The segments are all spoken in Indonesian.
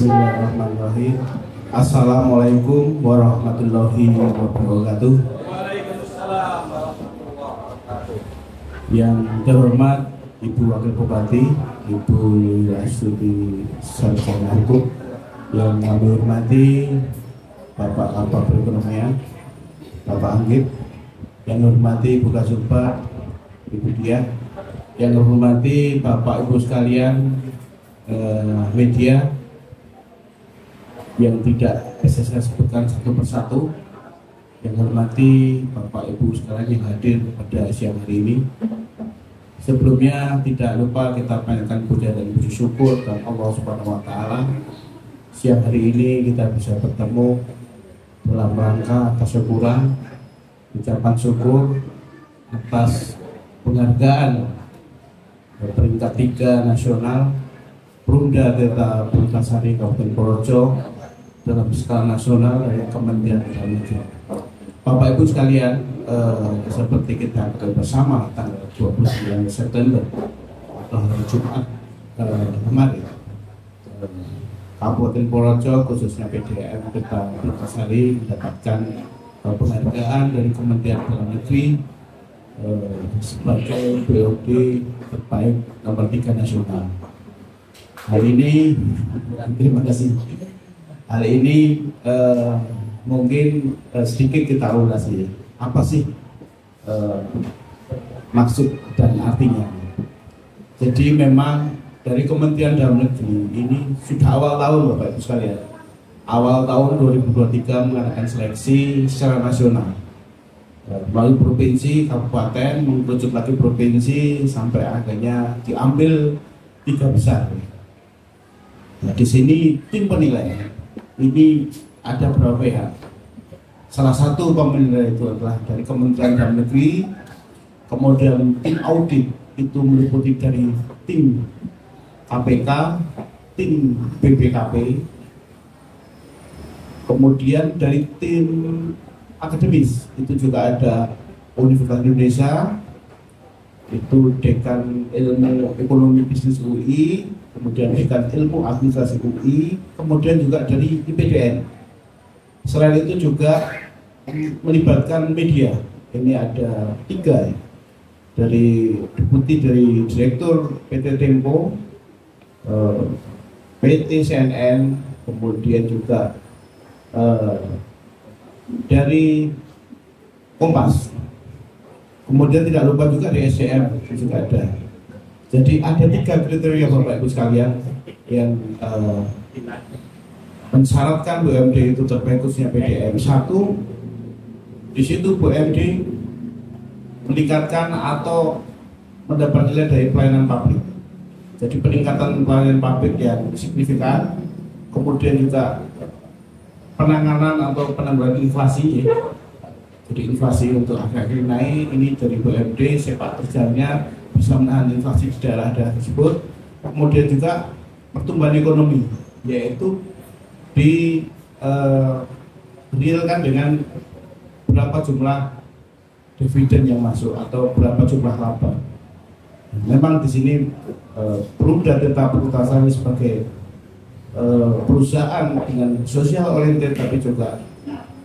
Bismillahirrahmanirrahim. Assalamualaikum warahmatullahi wabarakatuh. Waalaikumsalam warahmatullahi wabarakatuh. Yang terhormat Ibu Wakil Bupati, Ibu Astuti Sarjana Hukum, yang kami hormati Bapak Kabak Perekonomian, Bapak Anggit, yang hormati Ibu Kasubag, Ibu Diah, yang hormati Bapak Ibu sekalian media yang tidak bisa saya sebutkan satu persatu, yang hormati Bapak Ibu sekalian yang hadir pada siang hari ini. Sebelumnya tidak lupa kita panjatkan puja dan puji syukur kepada Allah Subhanahu wa taala. Siang hari ini kita bisa bertemu dalam rangka kesyukuran, ucapan syukur atas penghargaan peringkat 3 nasional Perumda Tirta Putrasari Kabupaten Purworejo dalam skala nasional dari Kementerian Dalam Negeri. Bapak Ibu sekalian, seperti kita ketahui bersama tanggal 29 September atau hari Jumat kemarin, Kabupaten Purworejo khususnya PDAM Tirta Putrasari mendapatkan penghargaan dari Kementerian Dalam Negeri sebagai BOD terbaik nomor 3 nasional. Hari ini, terima kasih. Hari ini mungkin sedikit kita ulas ya. Apa sih maksud dan artinya? Jadi memang dari Kementerian Dalam Negeri ini sudah awal tahun Bapak Ibu sekalian. Awal tahun 2023 mengadakan seleksi secara nasional. Melalui provinsi, kabupaten, merujuk lagi provinsi sampai akhirnya diambil 3 besar. Nah, di sini tim penilai ini ada beberapa pihak. Salah satu penilai itu adalah dari Kementerian Dalam Negeri, kemudian tim audit itu meliputi dari tim KPK, tim BPKP, kemudian dari tim akademis itu juga ada Universitas Indonesia, itu Dekan Ilmu Ekonomi Bisnis UI, kemudian Dekan Ilmu Administrasi UI, kemudian juga dari IPDN. Selain itu juga melibatkan media. Ini ada 3 ya. Dari deputi dari Direktur PT Tempo, PT CNN, kemudian juga dari Kompas. Kemudian tidak lupa juga di SCM juga ada. Jadi ada 3 kriteria Bapak Ibu sekalian yang mensyaratkan BUMD itu terbaik khususnya PDAM. 1, di situ BUMD meningkatkan atau mendapat nilai dari pelayanan publik. Jadi peningkatan pelayanan publik yang signifikan, kemudian juga penanganan atau penanggulangan inflasi ya. Jadi inflasi untuk akhir-akhir naik ini dari BUMD sepak terjangnya bisa menahan inflasi di daerah-daerah tersebut. Kemudian juga pertumbuhan ekonomi, yaitu direalkan dengan berapa jumlah dividen yang masuk atau berapa jumlah laba. Memang di sini Perumda Tirta Putrasari sebagai perusahaan dengan sosial oriented tapi juga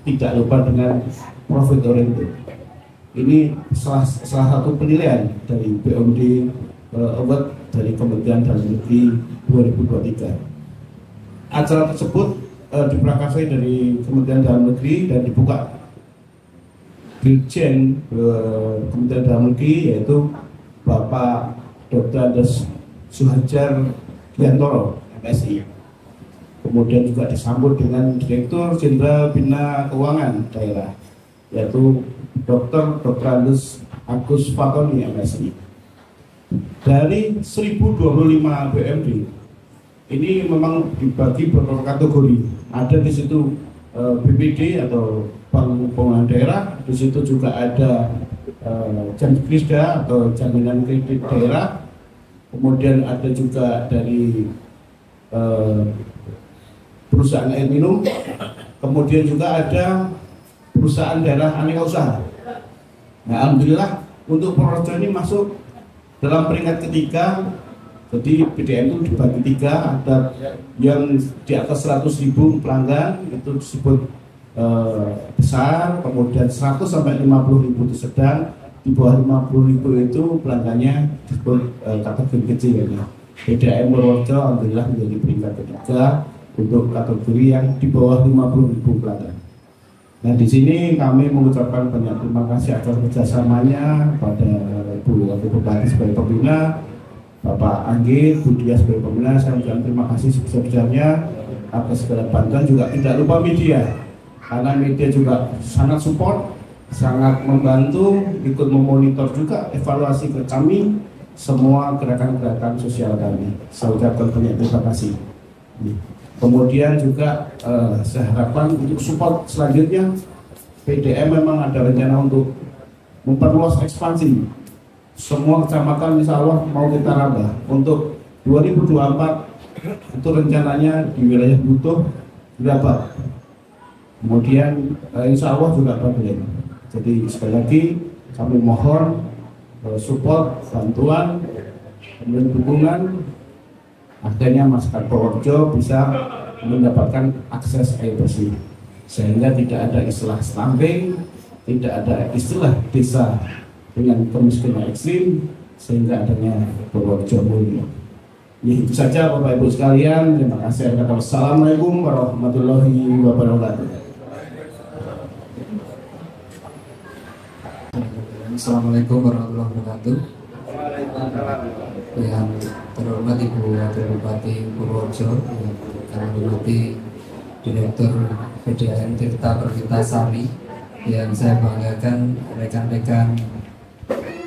tidak lupa dengan profit oriented. Ini salah satu penilaian dari BUMD Award dari Kementerian Dalam Negeri 2023. Acara tersebut diprakarsai dari Kementerian Dalam Negeri dan dibuka Dirjen Kementerian Dalam Negeri, yaitu Bapak Dr. Andes Suhajar Giantoro, MSI. Kemudian juga disambut dengan Direktur Jenderal Bina Keuangan Daerah, yaitu Dr. Andes Agus Fatoni, MSI. Dari 1025 BUMD ini memang dibagi beberapa kategori. Ada di situ BPD atau Bank Pembangunan Daerah, di situ juga ada Jamkrisda atau Jaminan Kredit Daerah, kemudian ada juga dari perusahaan air minum, kemudian juga ada perusahaan daerah aneka usaha. Nah, alhamdulillah untuk Purworejo ini masuk dalam peringkat ketiga Jadi PDM itu dibagi tiga, ada yang di atas 100.000 pelanggan itu disebut besar, kemudian 100 sampai 50.000 itu sedang, di bawah 50.000 itu pelanggannya disebut kategori kecil. Ya. PDM Purworejo alhamdulillah menjadi peringkat ketiga untuk kategori yang di bawah 50.000 pelanggan. Nah di sini kami mengucapkan banyak terima kasih atas kerjasamanya pada Ibu Wakil Bupati sebagai pembina, Bapak Anggit, Bu Dia sebagai pembina. Saya ucapkan terima kasih sebesar-besarnya atas segala bantuan, juga tidak lupa media, karena media juga sangat support, sangat membantu, ikut memonitor juga evaluasi ke kami semua gerakan-gerakan sosial kami. Saya ucapkan banyak terima kasih. Kemudian juga saya harapkan untuk support selanjutnya, PDM memang ada rencana untuk memperluas ekspansi. Semua kecamatan insya Allah mau kita rambah. Untuk 2024 itu rencananya di wilayah Butuh berapa? Kemudian insya Allah juga Babelan. Jadi sekali lagi kami mohon support, bantuan, kemudian dukungan, akhirnya masyarakat Purworejo bisa mendapatkan akses air bersih, sehingga tidak ada istilah stunting, tidak ada istilah desa dengan kemiskinan ekstrim, sehingga adanya Purworejo Mulia. Itu saja Bapak Ibu sekalian, terima kasih. Wassalamualaikum warahmatullahi wabarakatuh. Assalamualaikum warahmatullahi wabarakatuh. Yang terhormat Ibu Wakil Bupati Purworejo, yang kami hormati Direktur PDAM Tirta Pervitasari, yang saya banggakan rekan-rekan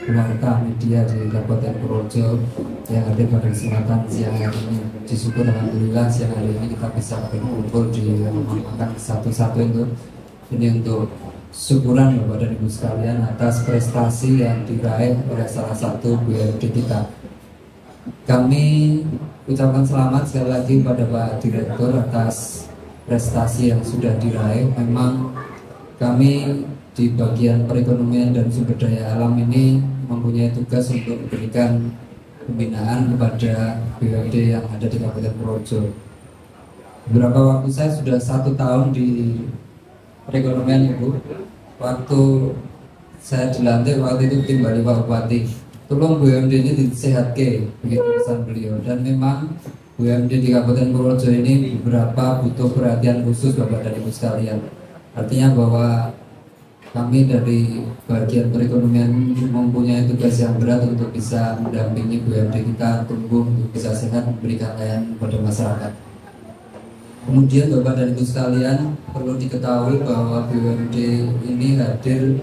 warga media di Kabupaten Purworejo yang hadir pada kesempatan siang hari ini. Disyukur alhamdulillah siang hari ini kita bisa berkumpul di rumah makan satu-satu ini untuk syukuran Bapak dan Ibu sekalian atas prestasi yang diraih oleh salah satu BUMD kita. Kami ucapkan selamat sekali lagi pada Pak Direktur atas prestasi yang sudah diraih. Memang kami di bagian perekonomian dan sumber daya alam ini mempunyai tugas untuk memberikan pembinaan kepada BUMD yang ada di Kabupaten Purworejo. Beberapa waktu saya sudah 1 tahun di perekonomian Ibu. Waktu saya dilantik waktu itu tim Bali Pak Bupati, tolong BUMD ini disehatkan, begitu pesan beliau. Dan memang BUMD di Kabupaten Purworejo ini beberapa butuh perhatian khusus Bapak dan Ibu sekalian. Artinya bahwa kami dari bagian perekonomian mempunyai tugas yang berat untuk bisa mendampingi BUMD kita tumbuh, bisa sehat, memberikan layanan kepada masyarakat. Kemudian Bapak dan Ibu sekalian, perlu diketahui bahwa BUMD ini hadir,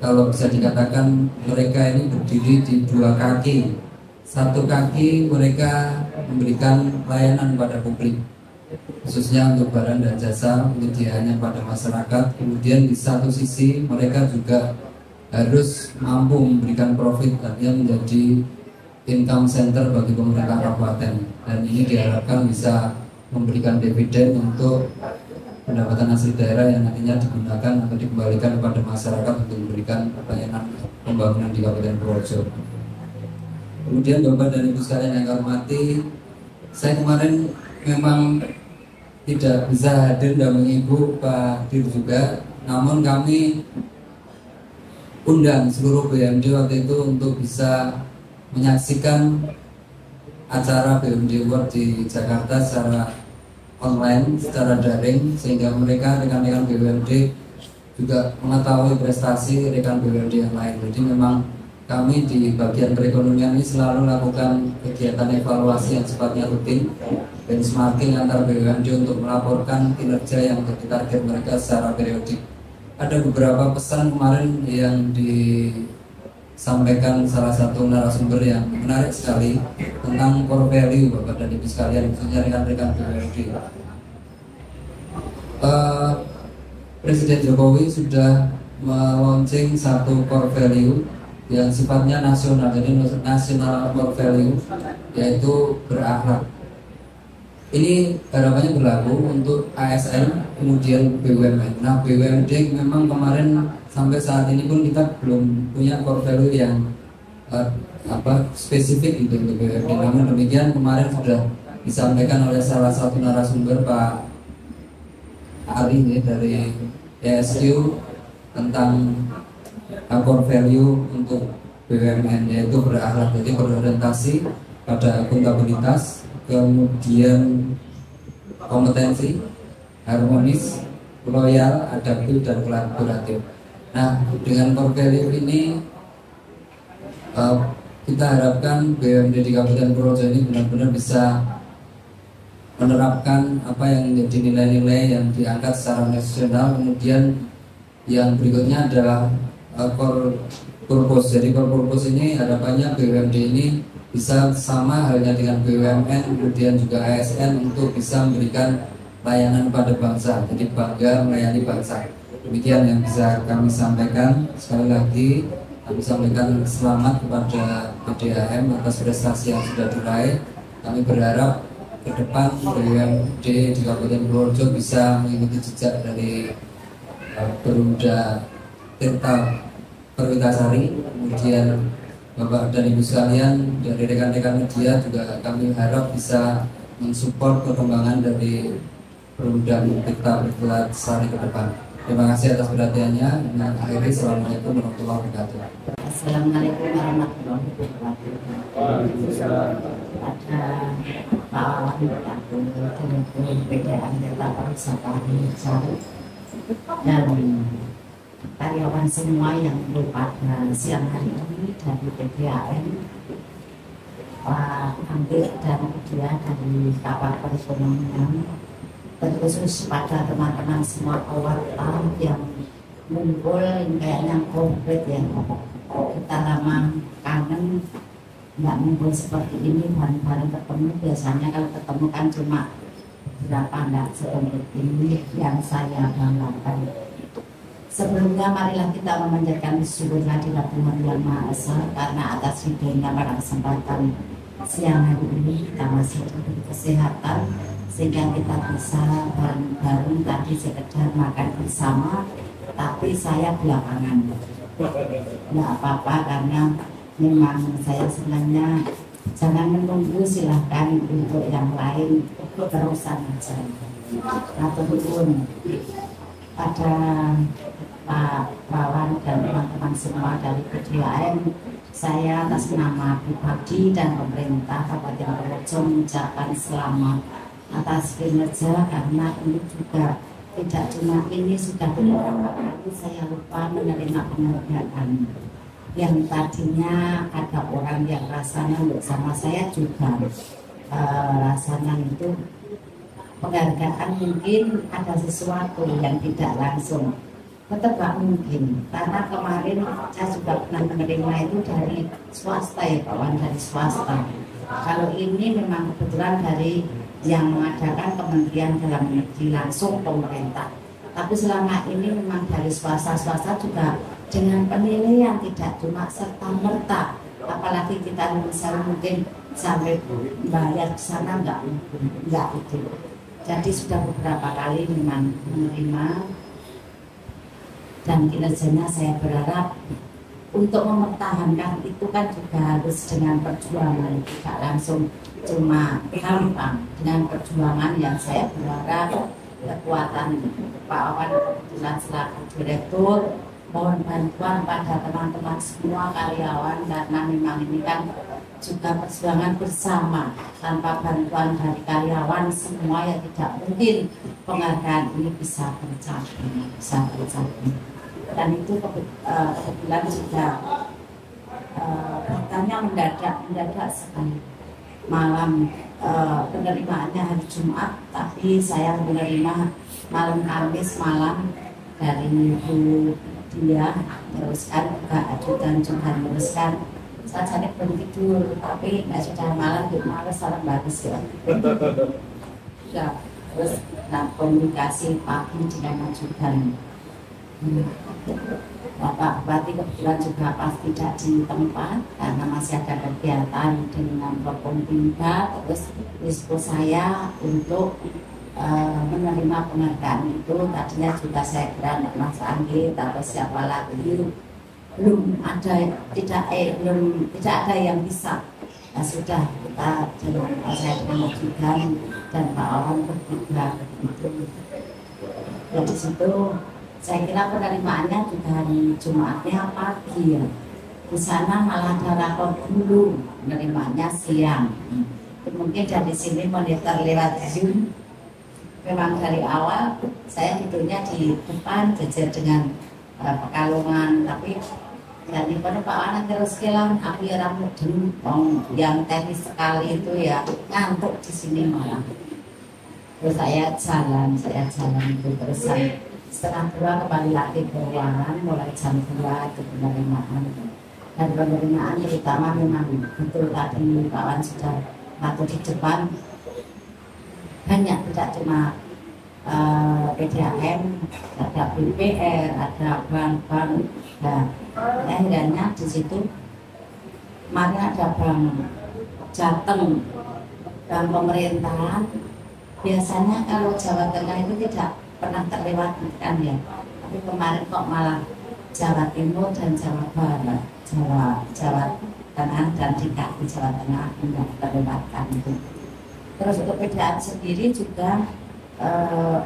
kalau bisa dikatakan mereka ini berdiri di 2 kaki. 1 kaki mereka memberikan layanan pada publik, khususnya untuk barang dan jasa penyediaannya pada masyarakat. Kemudian di satu sisi mereka juga harus mampu memberikan profit, artinya menjadi income center bagi pemerintah kabupaten, dan ini diharapkan bisa memberikan dividen untuk pendapatan asli daerah yang nantinya digunakan atau dikembalikan kepada masyarakat untuk memberikan layanan pembangunan di Kabupaten Purworejo. Kemudian Bapak dan Ibu sekalian yang kami hormati, saya kemarin memang tidak bisa hadir dan mengibu Pak Dir juga, namun kami undang seluruh BUMD waktu itu untuk bisa menyaksikan acara BUMD Award di Jakarta secara online, secara daring, sehingga mereka rekan-rekan BUMD juga mengetahui prestasi rekan BUMD yang lain. Jadi memang kami di bagian perekonomian ini selalu melakukan kegiatan evaluasi yang sifatnya rutin, benchmarking antar BUMD untuk melaporkan kinerja yang menjadi target mereka secara periodik. Ada beberapa pesan kemarin yang disampaikan salah satu narasumber yang menarik sekali tentang core value Bapak dan Ibu sekalian, khususnya rekan-rekan BUMD. Presiden Jokowi sudah melaunching satu core value yang sifatnya nasional, jadi national core value, yaitu berakhlak. Ini harapannya berlaku untuk ASN, kemudian BUMN. Nah, BUMD memang kemarin sampai saat ini pun kita belum punya core value yang spesifik itu untuk BUMD. Namun demikian kemarin sudah disampaikan oleh salah satu narasumber Pak Ali dari ESQ tentang core value untuk BUMN, yaitu berakhlak, jadi berorientasi pada akuntabilitas, kemudian kompetensi, harmonis, loyal, adaptif, dan kolaboratif. Nah, dengan core value ini kita harapkan BUMD di Kabupaten Purworejo ini benar-benar bisa menerapkan apa yang menjadi nilai-nilai yang diangkat secara nasional. Kemudian yang berikutnya adalah core purpose. Jadi core purpose ini harapannya BUMD ini bisa sama halnya dengan BUMN, kemudian juga ASN, untuk bisa memberikan layanan pada bangsa. Jadi bangga melayani bangsa. Demikian yang bisa kami sampaikan. Sekali lagi kami sampaikan selamat kepada PDAM atas prestasi yang sudah diraih. Kami berharap ke depan BUMD di Kabupaten Purworejo bisa mengikuti jejak dari Perumda Tirta Perwitasari, kemudian Bapak dan Ibu sekalian dari rekan-rekan media juga kami harap bisa mensupport perkembangan dari Perumda Tirta Perwitasari ke depan. Terima kasih atas perhatiannya. Dan akhirnya Assalamualaikum warahmatullahi wabarakatuh. Assalamualaikum warahmatullahi wabarakatuh. Pada Pak Wawan Direktur PDAM Tirta Perwitasari dan karyawan semua yang pada siang hari ini dari PDAM, Pak Ambil dan dia dari kapal perekonomian, terkhusus pada teman-teman semua pewarta yang muncul kayaknya konkret, yang kita lama kangen nggak muncul seperti ini bareng-bareng ketemu. Biasanya kalau ketemu kan cuma berapa, nggak seperti ini yang saya banggakan. Sebelumnya marilah kita memanjatkan syukur hadirat Tuhan Yang Maha Esa karena atas ridhonya pada kesempatan siang hari ini kita masih diberi kesehatan sehingga kita bisa bareng-bareng tadi sekedar makan bersama, tapi saya belakangan nggak apa-apa karena memang saya sebenarnya jangan menunggu, silahkan untuk yang lain terusan aja. Nah, turun pada Pak Wawan dan teman-teman semua dari PDAM, saya atas nama pribadi dan pemerintah Kabupaten Purworejo mengucapkan selamat atas kinerja, karena ini juga tidak cuma ini, sudah beberapa kali saya lupa menerima penghargaan yang tadinya ada orang yang rasanya sama saya juga rasanya itu penghargaan, mungkin ada sesuatu yang tidak langsung, tetap gak mungkin, karena kemarin saya juga pernah menerima itu dari swasta ya kawan, dari swasta. Kalau ini memang kebetulan dari yang mengadakan Kementerian Dalam Negeri langsung pemerintah, tapi selama ini memang dari swasta juga dengan penilaian tidak cuma serta merta, apalagi kita misalnya mungkin sampai bayar di sana nggak itu. Jadi sudah beberapa kali memang menerima, dan kinerjanya saya berharap untuk mempertahankan itu kan juga harus dengan perjuangan, tidak langsung cuma gampang. Dengan perjuangan yang saya berharap kekuatan Pak Wawan kebetulan selaku direktur, mohon bantuan pada teman-teman semua karyawan, karena memang ini kan juga perjuangan bersama. Tanpa bantuan dari karyawan semua ya tidak mungkin penghargaan ini bisa tercapai. Dan itu kebetulan sudah bertanya mendadak sekali. Malam penerimaannya hari Jumat, tapi saya menerima malam Kamis malam dari Ibu Dia teruskan juga ajudan juga teruskan. Saya cari belum tidur, tapi nggak sudah malam, di malam salam bagus ya. Ya, terus komunikasi pagi dengan ajudan. Bapak Bupati kebetulan juga pas tidak di tempat karena masih ada kegiatan dengan Forkompimda. Terus dispo saya untuk menerima penghargaan itu, tadinya juga saya kira Mas Anggi atau siapa lagi, belum ada yang bisa. Nah, sudah kita saya dengan Jigan dan Pak Awan bertiga begitu. Dari situ saya kira penerimaannya juga hari Jumatnya pagi ya. Di sana malah ada rakor dulu, penerimaannya siang. Mungkin dari sini monitor lewat Zoom. Memang dari awal saya tidurnya di depan jajar dengan Pekalongan, tapi dari pada Pak Wana terus kelang aku ya rambut dulu yang teknis sekali itu ya ngantuk di sini malah. Terus saya jalan itu terus setengah 2 kembali lagi ke ruangan mulai jam 2 itu penerimaan. Dan penerimaan terutama memang betul tadi Pak Wan sudah ngatur di depan, banyak tidak cuma PDAM, ada BPR, ada bank-bank. Nah, akhirnya di situ kemarin ada bank Jateng, bank pemerintahan. Biasanya kalau Jawa Tengah itu tidak pernah terlewatkan ya, tapi kemarin kok malah Jawa Timur dan Jawa Barat, Jawa Tengah dan DKI Jawa Tengah tidak terlewatkan itu. Terus untuk PDAM sendiri juga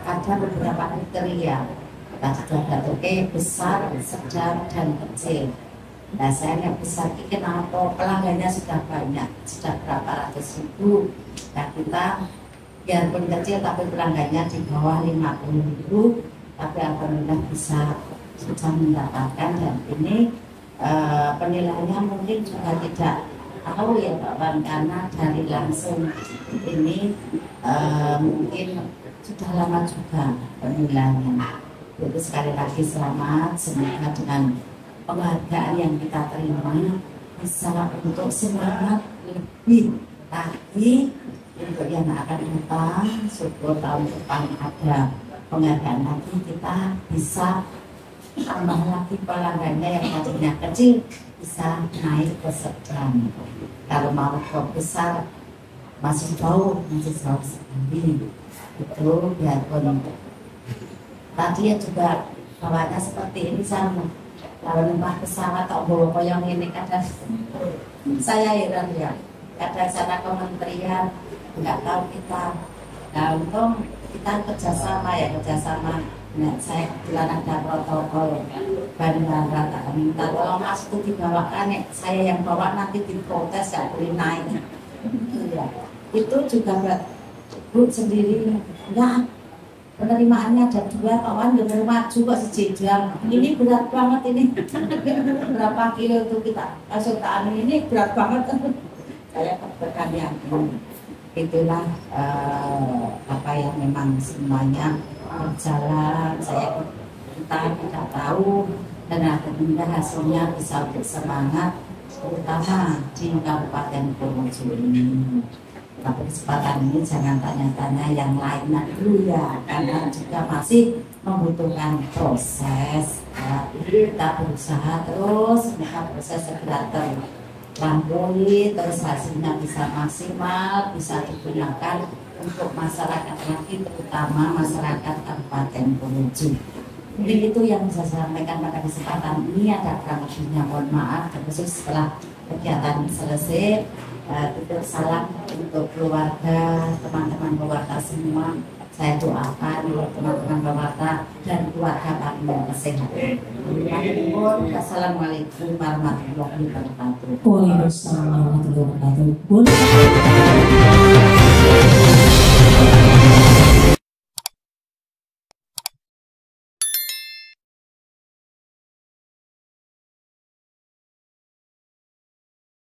ada beberapa kriteria. Kita sudah ada besar, sedang, dan kecil. Nah, saya yang besar ini kenapa pelanggannya sudah banyak, sudah berapa ratus ribu. Nah, kita biarpun kecil tapi pelanggannya di bawah 50.000, tapi alhamdulillah bisa sudah mendapatkan. Dan ini penilaiannya mungkin juga tidak tahu ya Pak Wan, karena dari langsung ini mungkin sudah lama juga penilaiannya. Jadi sekali lagi selamat, semoga dengan penghargaan yang kita terima bisa untuk semangat lebih lagi untuk yang akan datang. Syukur tahun depan ada penghargaan lagi, kita bisa tambah lagi pelanggannya yang tadinya kecil bisa naik ke sedang. Kalau mau ke besar masih jauh sekali. Itu biarpun tadi ya juga bawanya seperti ini sama. Kalau numpak pesawat atau bawa koyong ini kadang saya heran ya. Kadang sana kementerian nggak tahu kita. Nah untung kita kerjasama. Nah, saya kebetulan ada protokol bandara, tak minta tolong mas itu dibawakan. Saya yang bawa nanti diprotes nggak boleh naik. Ya. Itu juga buat Bu sendiri enggak. Penerimaannya ada 2, Pak Wan udah maju kok sejejang. Ini berat banget ini. Berapa kilo itu kita asutan ini berat banget. Saya berkali itulah apa yang memang semuanya berjalan. Kita tidak tahu dan akhirnya hasilnya bisa bersemangat, terutama di Kabupaten Purworejo ini. Tapi kesempatan ini jangan tanya-tanya yang lainnya dulu ya, karena juga masih membutuhkan proses. Kita berusaha terus, semoga proses segera terlampaui, terus hasilnya bisa maksimal, bisa digunakan untuk masyarakat lagi, terutama masyarakat Kabupaten Purworejo. Mungkin itu yang bisa saya sampaikan pada kesempatan ini. Ada kurang lebihnya mohon maaf, khusus setelah kegiatan selesai. Titip salam untuk keluarga, teman-teman keluarga semua. Saya doakan untuk teman-teman keluarga dan keluarga kami yang kesehatan. Assalamualaikum warahmatullahi wabarakatuh. Waalaikumsalam warahmatullahi wabarakatuh.